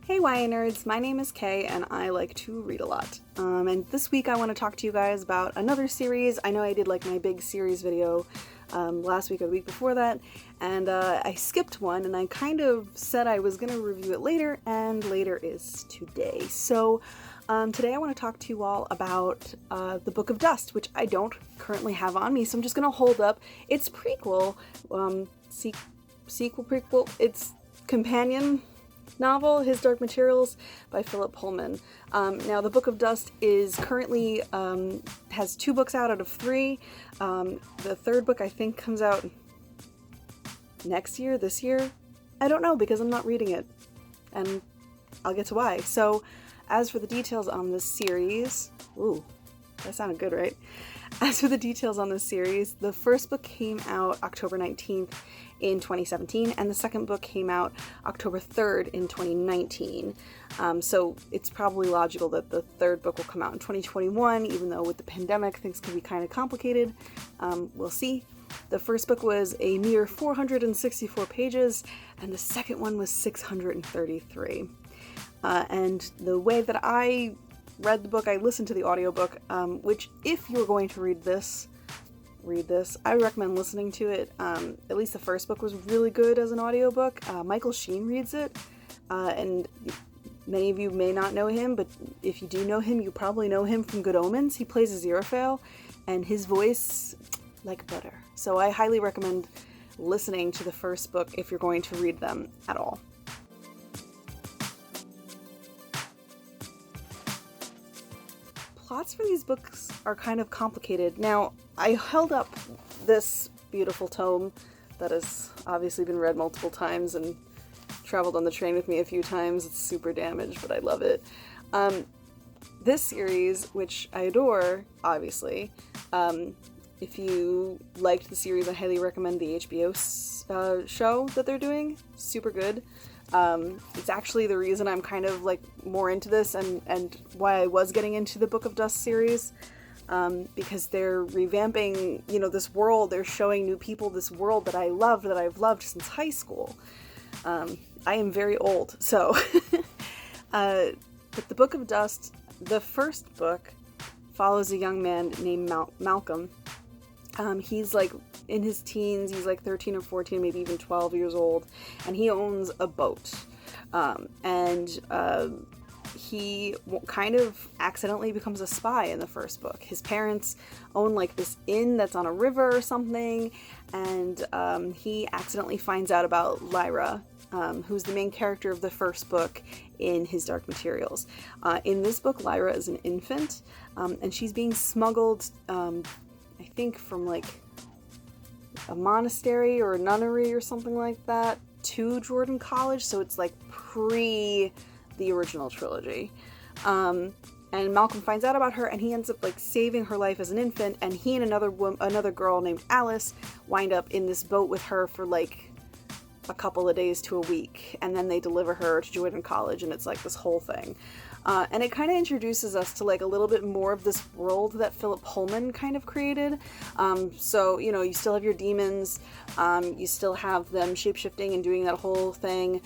Hey YA nerds, my name is Kaye and I like to read a lot. And this week I want to talk to you guys about another series. I know I did like my big series video last week or the week before that, and I skipped one and I kind of said I was going to review it later, and later is today. So today I want to talk to you all about The Book of Dust, which I don't currently have on me, so I'm just going to hold up its prequel, prequel, its companion novel, His Dark Materials by Philip Pullman. Now, The Book of Dust is currently, has 2 books out of 3. The third book, I think, comes out this year? I don't know, because I'm not reading it, and I'll get to why. So, as for the details on this series, ooh, that sounded good, right? As for the details on this series, the first book came out October 19th in 2017, and the second book came out October 3rd in 2019. So it's probably logical that the third book will come out in 2021, even though with the pandemic things can be kind of complicated. We'll see. The first book was a mere 464 pages, and the second one was 633. And the way that I read the book, I listened to the audiobook, which if you were going to read this, I recommend listening to it. At least the first book was really good as an audiobook. Michael Sheen reads it, and many of you may not know him, but if you do know him, you probably know him from Good Omens. He plays Aziraphale, and his voice, like butter. So I highly recommend listening to the first book if you're going to read them at all. Plots for these books are kind of complicated. Now, I held up this beautiful tome that has obviously been read multiple times and traveled on the train with me a few times. It's super damaged, but I love it. This series, which I adore, obviously, if you liked the series, I highly recommend the HBO show that they're doing. Super good. It's actually the reason I'm kind of like more into this and why I was getting into the Book of Dust series, because they're revamping, this world. They're showing new people this world that I love, that I've loved since high school. I am very old, so but the Book of Dust, the first book, follows a young man named Malcolm. He's like in his teens, he's like 13 or 14, maybe even 12 years old, and he owns a boat. He kind of accidentally becomes a spy in the first book. His parents own like this inn that's on a river or something, and he accidentally finds out about Lyra, who's the main character of the first book in His Dark Materials. In this book, Lyra is an infant, and she's being smuggled, I think from like a monastery or a nunnery or something like that to Jordan College, so it's like pre the original trilogy. And Malcolm finds out about her, and he ends up like saving her life as an infant, and he and another girl named Alice wind up in this boat with her for like a couple of days to a week, and then they deliver her to Jordan College, and it's like this whole thing. And it kind of introduces us to like a little bit more of this world that Philip Pullman kind of created. So, you still have your demons, you still have them shapeshifting and doing that whole thing.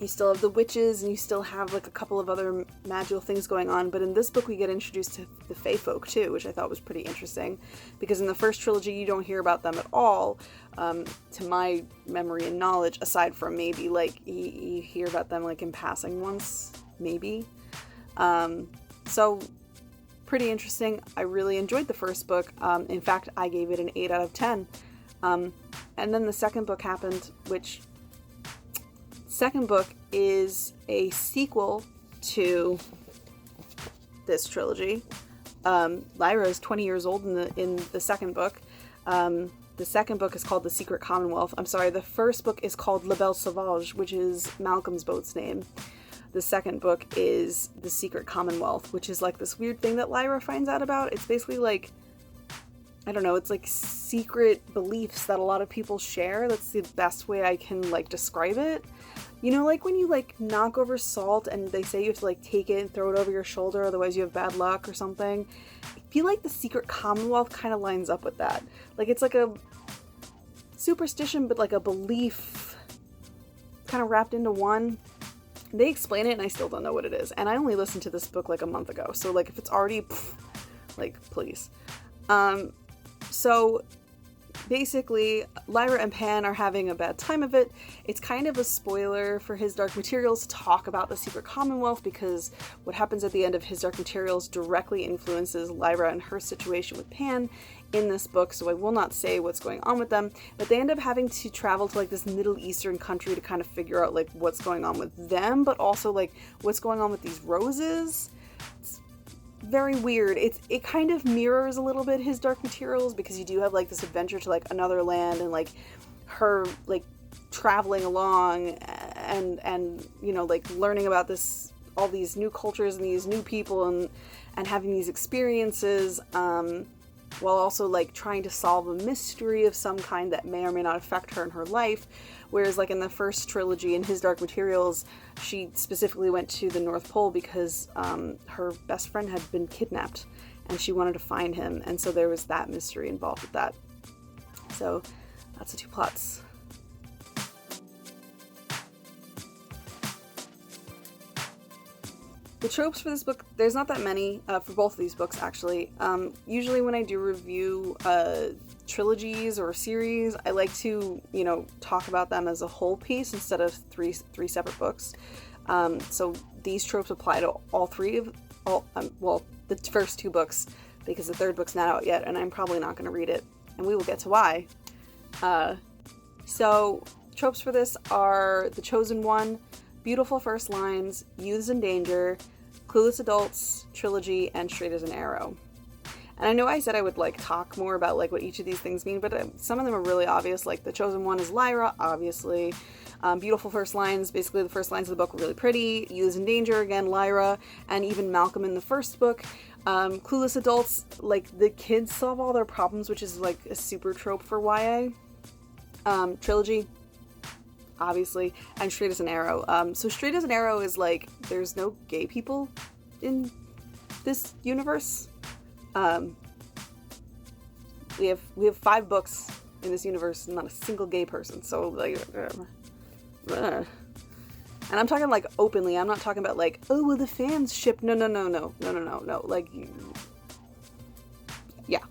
You still have the witches, and you still have like a couple of other magical things going on. But in this book, we get introduced to the Fae folk too, which I thought was pretty interesting, because in the first trilogy, you don't hear about them at all, to my memory and knowledge, aside from maybe like you hear about them like in passing once, maybe. So pretty interesting. I really enjoyed the first book. In fact, I gave it an 8 out of 10. And then the second book happened, which second book is a sequel to this trilogy. Lyra is 20 years old in the second book. The second book is called The Secret Commonwealth. I'm sorry, the first book is called La Belle Sauvage, which is Malcolm's boat's name. The second book is The Secret Commonwealth, which is like this weird thing that Lyra finds out about. It's basically like, I don't know, it's like secret beliefs that a lot of people share. That's the best way I can like describe it. Like when you like knock over salt and they say you have to like take it and throw it over your shoulder, otherwise you have bad luck or something. I feel like the Secret Commonwealth kind of lines up with that. Like it's like a superstition, but like a belief kind of wrapped into one. They explain it and I still don't know what it is. And I only listened to this book like a month ago. So like if it's already, like please. So basically, Lyra and Pan are having a bad time of it. It's kind of a spoiler for His Dark Materials to talk about the Secret Commonwealth, because what happens at the end of His Dark Materials directly influences Lyra and her situation with Pan in this book, so I will not say what's going on with them. But they end up having to travel to like this Middle Eastern country to kind of figure out like what's going on with them, but also like what's going on with these roses. Very weird. It kind of mirrors a little bit His Dark Materials, because you do have like this adventure to like another land and like her like traveling along and you know like learning about this, all these new cultures and these new people and having these experiences, while also like trying to solve a mystery of some kind that may or may not affect her in her life. Whereas like in the first trilogy in His Dark Materials, she specifically went to the North Pole because her best friend had been kidnapped and she wanted to find him, and so there was that mystery involved with that. So that's the two plots. The tropes for this book, there's not that many, for both of these books actually. Usually when I do review trilogies or series, I like to, you know, talk about them as a whole piece instead of three separate books. So these tropes apply to all three of, well, the first two books, because the third book's not out yet and I'm probably not going to read it, and we will get to why. So tropes for this are The Chosen One, Beautiful First Lines, Youths in Danger, Clueless Adults, Trilogy, and Straight as an Arrow. And I know I said I would like talk more about like what each of these things mean, but some of them are really obvious. Like The Chosen One is Lyra, obviously. Beautiful First Lines, basically the first lines of the book were really pretty. Youths in Danger, again, Lyra, and even Malcolm in the first book. Clueless Adults, like the kids solve all their problems, which is like a super trope for YA. Trilogy, obviously, and Straight as an Arrow. So Straight as an Arrow is like, there's no gay people in this universe. We have 5 books in this universe, and not a single gay person. So like, and I'm talking like openly. I'm not talking about like, oh well, the fans ship. No. Like, yeah.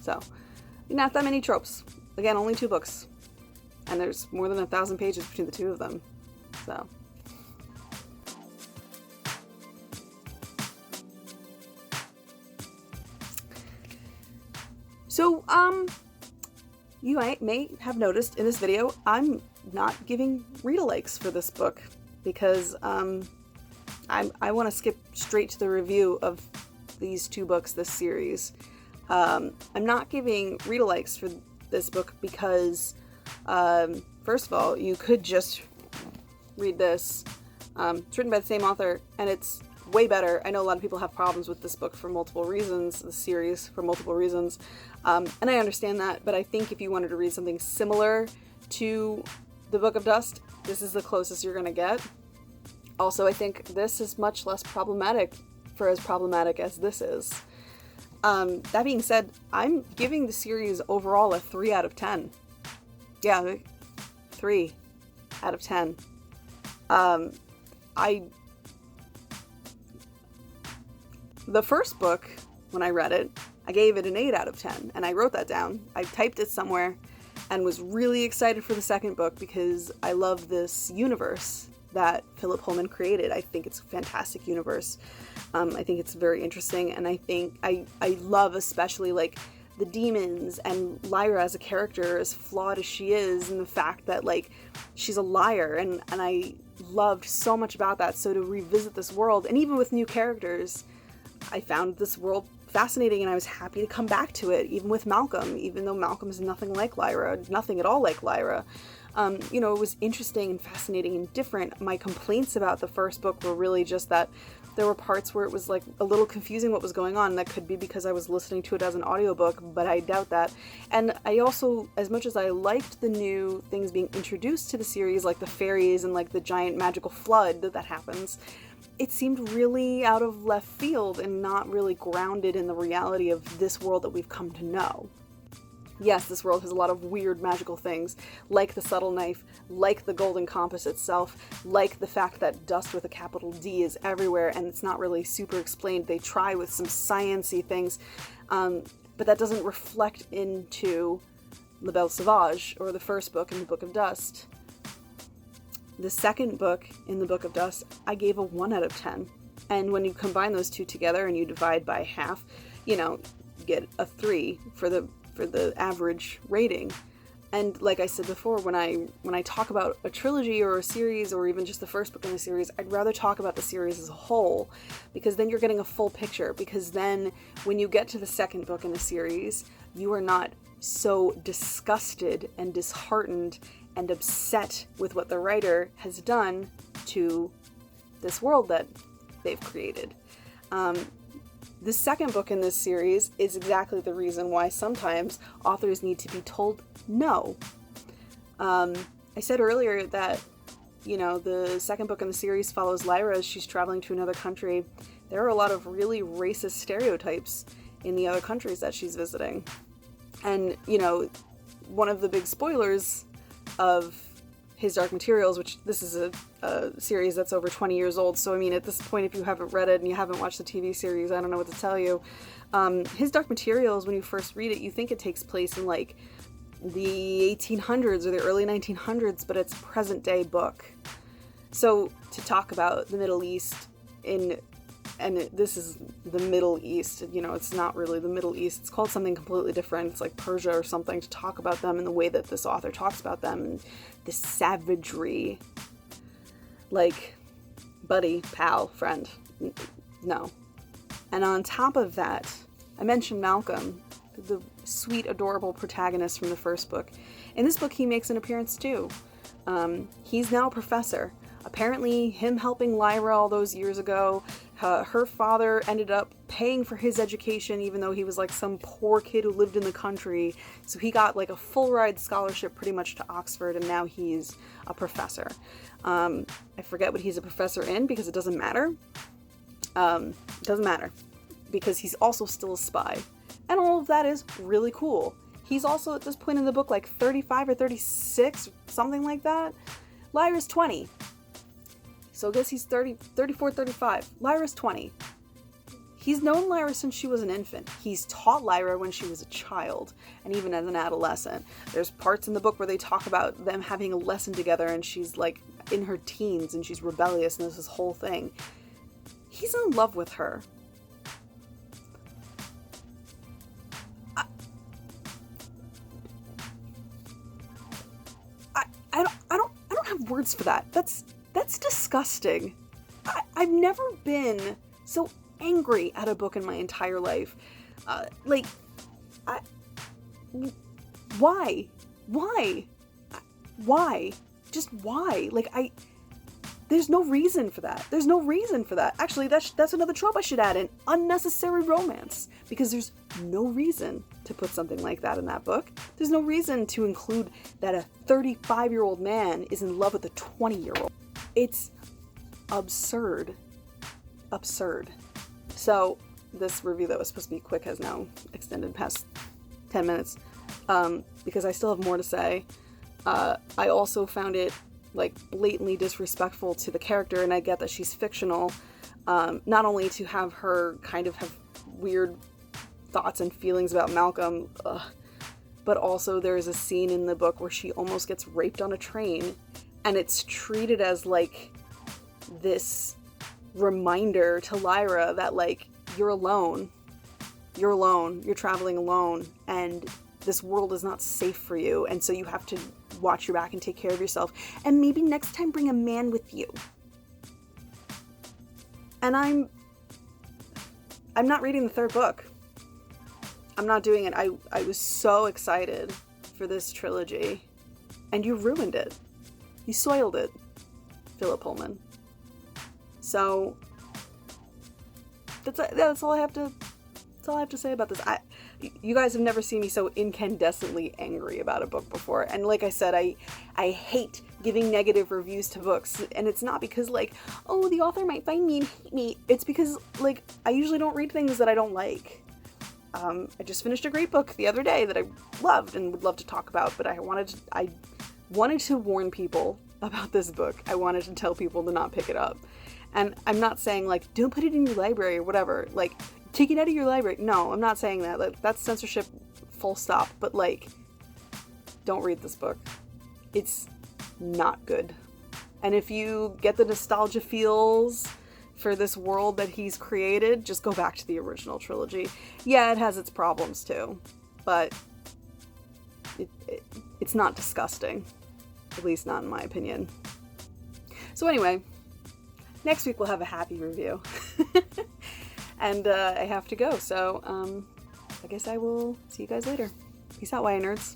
So not that many tropes. Again, only 2 books. And there's more than 1,000 pages between the 2 of them. So, you may have noticed in this video, I'm not giving read-alikes for this book because I want to skip straight to the review of these 2 books, this series. I'm not giving read-alikes for this book because first of all, you could just read this. It's written by the same author, and it's way better. I know a lot of people have problems with this book for multiple reasons, the series for multiple reasons, and I understand that, but I think if you wanted to read something similar to The Book of Dust, this is the closest you're going to get. Also, I think this is much less problematic for as problematic as this is. That being said, I'm giving the series overall a 3 out of 10. Yeah, 3 out of 10. The first book, when I read it, I gave it an 8 out of 10, and I wrote that down. I typed it somewhere and was really excited for the second book because I love this universe that Philip Pullman created. I think it's a fantastic universe. I think it's very interesting, and I think I love especially like the demons and Lyra as a character, as flawed as she is, and the fact that like she's a liar, and I loved so much about that. So to revisit this world, and even with new characters, I found this world fascinating, and I was happy to come back to it, even with Malcolm, even though Malcolm is nothing like Lyra, nothing at all like Lyra. You know, it was interesting and fascinating and different. My complaints about the first book were really just that there were parts where it was like a little confusing what was going on. That could be because I was listening to it as an audiobook, but I doubt that. And I also, as much as I liked the new things being introduced to the series, like the fairies and like the giant magical flood that happens, it seemed really out of left field and not really grounded in the reality of this world that we've come to know. Yes, this world has a lot of weird magical things, like the subtle knife, like the golden compass itself, like the fact that dust with a capital D is everywhere and it's not really super explained. They try with some science-y things, but that doesn't reflect into La Belle Sauvage, or the first book in the Book of Dust. The second book in the Book of Dust, I gave a 1 out of 10. And when you combine those two together and you divide by half, you get a 3 for the average rating. And like I said before, when I talk about a trilogy or a series or even just the first book in the series, I'd rather talk about the series as a whole, because then you're getting a full picture. Because then when you get to the second book in the series, you are not so disgusted and disheartened and upset with what the writer has done to this world that they've created. The second book in this series is exactly the reason why sometimes authors need to be told no. I said earlier that, the second book in the series follows Lyra as she's traveling to another country. There are a lot of really racist stereotypes in the other countries that she's visiting. And, one of the big spoilers of His Dark Materials, which this is a series that's over 20 years old, so at this point, if you haven't read it and you haven't watched the TV series, I don't know what to tell you. His Dark Materials, when you first read it, you think it takes place in like the 1800s or the early 1900s, but it's a present day book. So to talk about the Middle East this is the Middle East, it's not really the Middle East, it's called something completely different, it's like Persia or something, to talk about them in the way that this author talks about them, and this savagery, like, buddy, pal, friend, no. And on top of that, I mentioned Malcolm, the sweet, adorable protagonist from the first book. In this book, he makes an appearance too. He's now a professor. Apparently, him helping Lyra all those years ago, her father ended up paying for his education, even though he was like some poor kid who lived in the country. So he got like a full ride scholarship pretty much to Oxford, and now he's a professor. I forget what he's a professor in because it doesn't matter. It doesn't matter because he's also still a spy. And all of that is really cool. He's also at this point in the book like 35 or 36, something like that. Lyra's 20. So I guess he's 34, 35. Lyra's 20. He's known Lyra since she was an infant. He's taught Lyra when she was a child, and even as an adolescent. There's parts in the book where they talk about them having a lesson together, and she's like in her teens, and she's rebellious, and there's this whole thing. He's in love with her. I don't have words for that. That's disgusting. I've never been so angry at a book in my entire life. Why? Just why? There's no reason for that. Actually, that's another trope I should add in. Unnecessary romance. Because there's no reason to put something like that in that book. There's no reason to include that a 35-year-old man is in love with a 20-year-old. It's absurd. Absurd. So, this review that was supposed to be quick has now extended past 10 minutes. Because I still have more to say. I also found it blatantly disrespectful to the character, and I get that she's fictional, not only to have her kind of have weird thoughts and feelings about Malcolm, but also there's a scene in the book where she almost gets raped on a train, and it's treated as this reminder to Lyra that you're alone, you're traveling alone, and this world is not safe for you, and so you have to watch your back and take care of yourself, and maybe next time bring a man with you. And I'm not reading the third book. I'm not doing it. I was so excited for this trilogy, and you ruined it. You soiled it, Philip Pullman. So that's all I have to say about this. You guys have never seen me so incandescently angry about a book before. And like I said, I hate giving negative reviews to books. And it's not because oh, the author might find me and hate me. It's because I usually don't read things that I don't like. I just finished a great book the other day that I loved and would love to talk about, but I wanted to warn people about this book. I wanted to tell people to not pick it up. And I'm not saying, like, don't put it in your library or whatever. Like, take it out of your library. No, I'm not saying that. Like, that's censorship, full stop. But, like, don't read this book. It's not good. And if you get the nostalgia feels for this world that he's created, just go back to the original trilogy. Yeah, it has its problems too, but it's not disgusting. At least not in my opinion. So anyway, next week we'll have a happy review. And I have to go, so I guess I will see you guys later. Peace out, YA nerds.